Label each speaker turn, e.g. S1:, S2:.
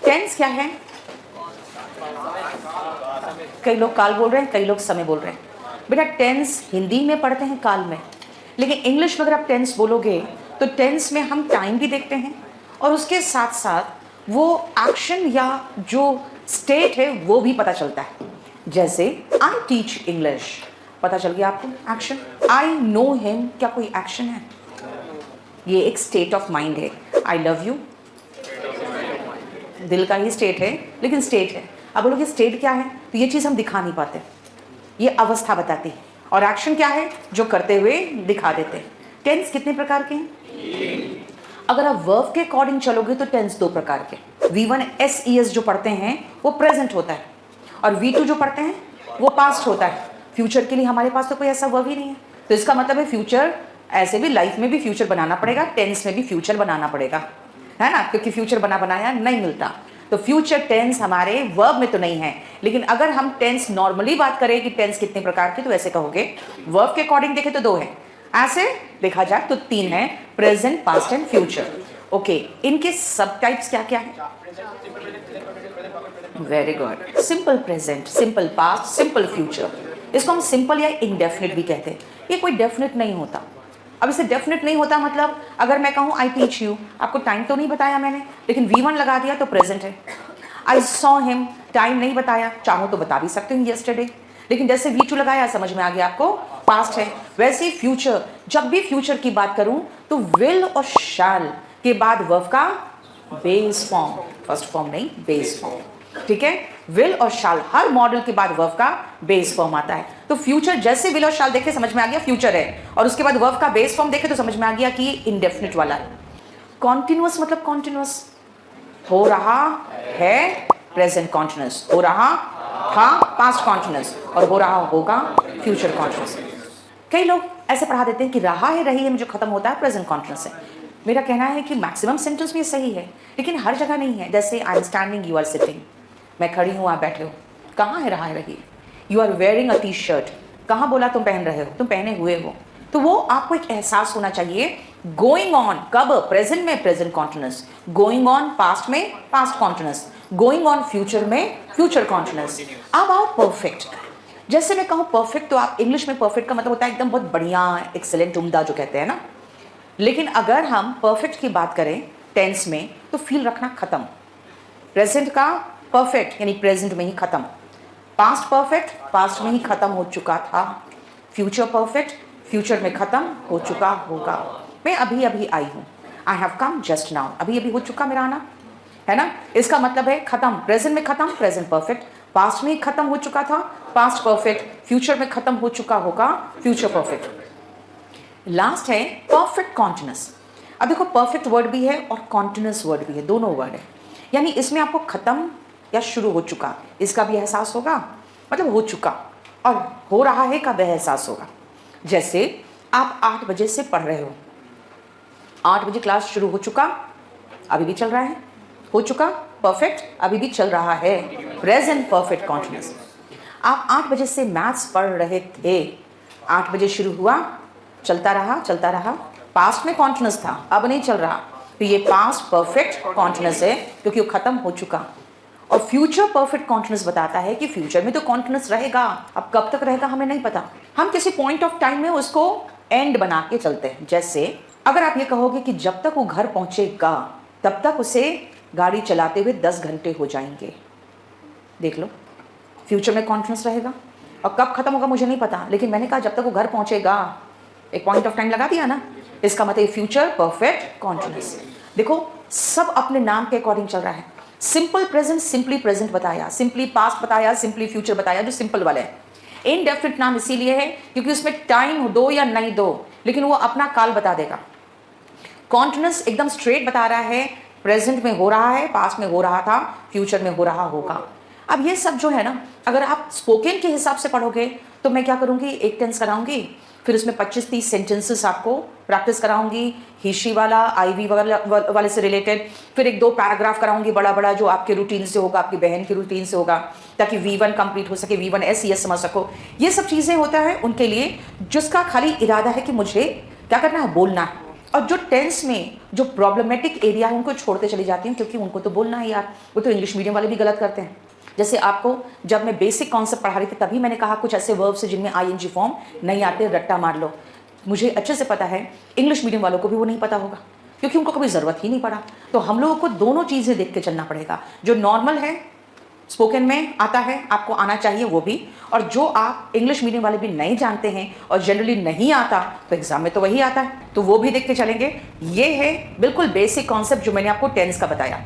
S1: Tense क्या है? कई लोग काल बोल रहे हैं, कई लोग समय बोल रहे हैं। बेटा टेंस हिंदी में पढ़ते हैं काल में, लेकिन इंग्लिश में अगर आप टेंस बोलोगे तो टेंस में हम टाइम भी देखते हैं और उसके साथ साथ वो एक्शन या जो स्टेट है वो भी पता चलता है। जैसे आई टीच इंग्लिश, पता चल गया आपको एक्शन। आई नो हिम, क्या कोई एक्शन है? ये एक स्टेट ऑफ माइंड है। आई लव यू दिल का ही स्टेट है, लेकिन स्टेट है। अब बोलोगे स्टेट क्या है, तो ये चीज़ हम दिखा नहीं पाते, ये अवस्था बताती है। और एक्शन क्या है, जो करते हुए दिखा देते हैं। टेंस कितने प्रकार के हैं? अगर आप वर्ब के अकॉर्डिंग चलोगे तो टेंस 2 प्रकार के। V1 SES जो पढ़ते हैं वो प्रेजेंट होता है, और V2 जो पढ़ते हैं वो पास्ट होता है। फ्यूचर के लिए हमारे पास तो कोई ऐसा वर्ब ही नहीं है, तो इसका मतलब है फ्यूचर, ऐसे भी लाइफ में भी फ्यूचर बनाना पड़ेगा, टेंस में भी फ्यूचर बनाना पड़ेगा, है ना, क्योंकि फ्यूचर बनाया नहीं मिलता। तो फ्यूचर टेंस हमारे वर्ब में तो नहीं है। लेकिन अगर हम टेंस नॉर्मली बात करें कि टेंस कितने प्रकार के, तो ऐसे कहोगे वर्ब के अकॉर्डिंग देखें तो 2 है, ऐसे देखा जाए तो 3 है, present, past and future. Okay, इनके सब टाइप्स क्या क्या है? Very good. Simple present, simple past, simple future. इसको हम सिंपल या इंडेफिनिट भी कहते हैं। ये कोई डेफिनेट नहीं होता। अब इसे डेफिनेट नहीं होता मतलब अगर मैं कहूँ आई टीच यू, आपको टाइम तो नहीं बताया मैंने, लेकिन V1 लगा दिया तो प्रेजेंट है। आई सॉ हिम, टाइम नहीं बताया, चाहो तो बता भी सकते हो यस्टरडे, लेकिन जैसे V2 लगाया समझ में आ गया आपको, पास्ट है। वैसे फ्यूचर, जब भी फ्यूचर की बात करूं तो विल और शैल के बाद वर्ब का बेस फॉर्म, फर्स्ट फॉर्म नहीं, बेस फॉर्म, ठीक है। विल और शैल हर मॉडल के बाद वर्ब का बेस फॉर्म आता है। तो फ्यूचर जैसे विल और शैल देखे समझ में आ गया फ्यूचर है, और उसके बाद वर्ब का बेस फॉर्म देखे तो समझ में आ गया कि इंडेफिनिट वाला है। कॉन्टिन्यूअस मतलब कॉन्टिन्यूअस, हो रहा है प्रेजेंट कॉन्टिन्यूअस, हो रहा था पास्ट कॉन्टिन्यूअस, और हो रहा होगा फ्यूचर कॉन्टिन्यूअस। कई लोग ऐसे पढ़ा देते हैं कि रहा है रही है में जो खत्म होता है प्रेजेंट कॉन्टिन्यूअस है। मेरा कहना है कि मैक्सिमम सेंटेंस में ये सही है, लेकिन हर जगह नहीं है। जैसे I am standing, you are sitting, मैं खड़ी हूँ आप बैठे हो, कहाँ है रहा है रही? You are wearing a T shirt, कहाँ बोला तुम पहन रहे हो, तुम पहने हुए हो। तो वो आपको एक एहसास होना चाहिए। गोइंग ऑन कब? प्रेजेंट में present continuous, going on past में past continuous, going on future में फ्यूचर कॉन्टिन्यूअस। अब आओ परफेक्ट। जैसे मैं कहूँ परफेक्ट, तो आप इंग्लिश में परफेक्ट का मतलब होता है एकदम बहुत बढ़िया, एक्सेलेंट, उम्दा जो कहते हैं ना। लेकिन अगर हम परफेक्ट की बात करें टेंस में तो फील रखना खत्म। प्रेजेंट का परफेक्ट यानी प्रेजेंट में ही खत्म, पास्ट परफेक्ट पास्ट में ही खत्म हो चुका था, फ्यूचर परफेक्ट फ्यूचर में खत्म हो चुका होगा। मैं अभी अभी आई हूँ, I have come just now, अभी अभी हो चुका मेरा आना, है ना। इसका मतलब है खत्म, प्रेजेंट में खत्म प्रेजेंट परफेक्ट, पास्ट में ही खत्म हो चुका था पास्ट परफेक्ट, फ्यूचर में खत्म हो चुका होगा फ्यूचर परफेक्ट। लास्ट है परफेक्ट कॉन्टिन्यूअस। अब देखो परफेक्ट वर्ड भी है और कॉन्टिन्यूअस वर्ड भी है, दोनों वर्ड है। यानी इसमें आपको खत्म या शुरू हो चुका इसका भी एहसास होगा, मतलब हो चुका, और हो रहा है का भी एहसास होगा। जैसे आप 8 बजे से पढ़ रहे हो, 8 बजे क्लास शुरू हो चुका, अभी भी चल रहा है, हो चुका परफेक्ट, अभी भी चल रहा है प्रेजेंट परफेक्ट कॉन्टिन्यूअस। आप 8 बजे से मैथ्स पढ़ रहे थे, 8 बजे शुरू हुआ, चलता रहा, पास्ट में कॉन्टिन्यूअस था, अब नहीं चल रहा, तो ये पास्ट परफेक्ट कॉन्टिन्यूअस है क्योंकि वो खत्म हो चुका। और फ्यूचर परफेक्ट कॉन्टिन्यूअस बताता है कि फ्यूचर में तो कॉन्टिन्यूअस रहेगा, अब कब तक रहेगा हमें नहीं पता, हम किसी पॉइंट ऑफ टाइम में उसको एंड बना के चलते हैं। जैसे अगर आप ये कहोगे कि जब तक वो घर पहुंचेगा तब तक उसे गाड़ी चलाते हुए 10 घंटे हो जाएंगे, देख लो फ्यूचर में कॉन्टिन्यूअस रहेगा, और कब खत्म होगा मुझे नहीं पता, लेकिन मैंने कहा जब तक वो घर पहुंचेगा, एक पॉइंट ऑफ टाइम लगा दिया ना, इसका मतलब फ्यूचर परफेक्ट कॉन्टिन्यूअस। देखो सब अपने नाम के अकॉर्डिंग चल रहा है। सिंपल प्रेजेंट सिंपली प्रेजेंट बताया, सिंपली पास्ट बताया, सिंपली फ्यूचर बताया, जो सिंपल वाला है। इनडेफिनिट नाम इसीलिए है क्योंकि उसमें टाइम दो या नहीं दो, लेकिन वो अपना काल बता देगा। कॉन्टिन्यूअस एकदम स्ट्रेट बता रहा है, प्रेजेंट में हो रहा है, पास्ट में हो रहा था, फ्यूचर में हो रहा होगा। अब ये सब जो है ना, अगर आप स्पोकन के हिसाब से पढ़ोगे तो मैं क्या करूँगी, एक टेंस कराऊंगी, फिर उसमें 25-30 सेंटेंसेस आपको प्रैक्टिस कराऊंगी, हिशी वाला, आईवी वाले से रिलेटेड, फिर 1-2 पैराग्राफ कराऊंगी बड़ा बड़ा, जो आपके रूटीन से होगा, आपकी बहन की रूटीन से होगा, ताकि V1 कंप्लीट हो सके, V1 SES समझ सको। ये सब चीज़ें होता है उनके लिए जिसका खाली इरादा है कि मुझे क्या करना है, बोलना है, और जो टेंस में जो प्रॉब्लमेटिक एरिया है उनको छोड़ते चली जाती हूँ, क्योंकि उनको तो बोलना है यार, वो तो इंग्लिश मीडियम वाले भी गलत करते हैं। जैसे आपको जब मैं बेसिक कॉन्सेप्ट पढ़ा रही थी तभी मैंने कहा कुछ ऐसे वर्ब्स हैं जिनमें आईएनजी फॉर्म नहीं आते, रट्टा मार लो। मुझे अच्छे से पता है इंग्लिश मीडियम वालों को भी वो नहीं पता होगा, क्योंकि उनको कभी ज़रूरत ही नहीं पड़ा। तो हम लोगों को दोनों चीज़ें देख के चलना पड़ेगा, जो नॉर्मल है स्पोकन में आता है आपको आना चाहिए वो भी, और जो आप इंग्लिश मीडियम वाले भी नहीं जानते हैं और जनरली नहीं आता तो एग्जाम में तो वही आता है, तो वो भी देख के चलेंगे। ये है बिल्कुल बेसिक कॉन्सेप्ट जो मैंने आपको टेंस का बताया।